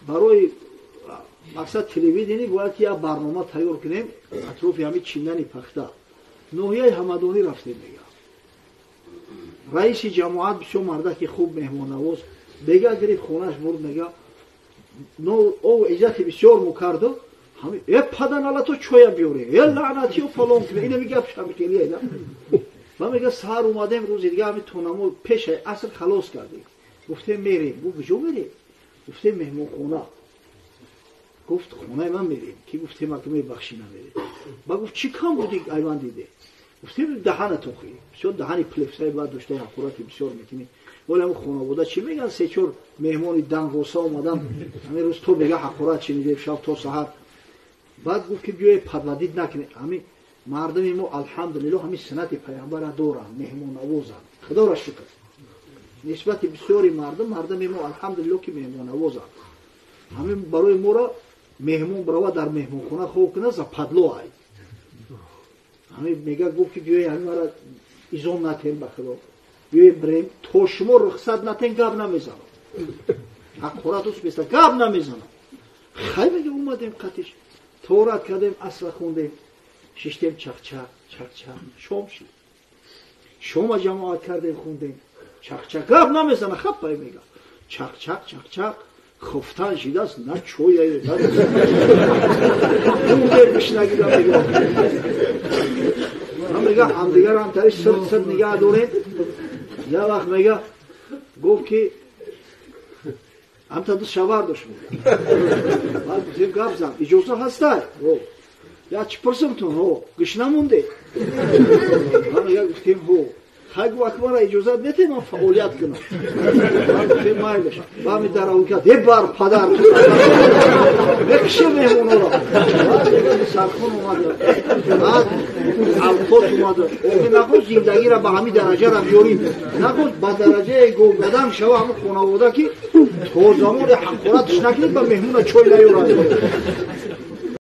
برای مقصد تلویزیونی باید که یک برنامه تیار کنیم اطراف همین چیندن پخته. ناحیه حمدانی رفتیم میگه. رئیس جماعت بسیار مرده که خوب مهمان نواز دیگه گرفت خونش برد میگه نو او عزت بسیار مکردو همین ای پدن حالا تو چویا بیوری ای لعنتی و فلان کنه اینو میگه شمکلی اینا من میگه سحر اومدیم روز دیگه همین تونمو پیش اصل خلاص کردیم گفتیم میریم گفت کجا میریم گفتیم مهمون خونه گفت خونه من میریم کی گفتیم ما که میبخشی نمیریم با گفت چی کم بودی ایوان دیده گفتیم دهنتون خیلی بسیار دهنی پلفسای بعد داشته حقوراتی بسیار میکنی ولی همون خانواده چی میگن سه چور مهمانی دنگوسا اومدم همین روز تو بگه حقورات چی میده شب تا سحر بعد گفت که بیای پدودید نکنه همین مردم ما الحمدلله همین سنت پیامبر دارن مهمان نوازن خدا را شکر نسبت بسیاری مردم ما الحمدلله که مهمان نوازن همین برای ما را مهمون برای در مهمون خونه خوب کنه ز پدلو ای همین میگه گفت که بیای همین مرا ایزون نتین بخدا بیای بریم تو شما رخصت نتین گپ نمیزنم حقورات است بیست گپ نمیزنم خیلی میگه اومدیم قطیش تورات کردیم اصل خوندیم ششتیم چخ چخ چخ چخ شام شد شام جماعت کردیم خوندیم چخ چخ گپ نمیزنم خب پای میگه چخ چخ چخ چخ خفتن شده است نه چویه نه اون دیر بشنگیدم میگه من میگه همدیگر هم تریش سرد نگه داریم یه وقت میگه گفت که هم تا دوست شوار داشت میگه بعد گفتیم گفت زن اجازه هسته یا چی پرسمتون هو گش نمونده من میگه گفتیم هو خیلی وقت مرا اجازه دیده من فعالیت کنم من گفتیم مایلش با می در اون کرد یه بار پدر بکشه مهمون را بعد میگه سرخون اومده بعد الفاظ اومده اوگه نخود زندگی را به همین درجه را بیاریم نخود به درجه گوگدم شوه همون خانواده که تو زمان حقوراتش نکنید به مهمون چوی نیورد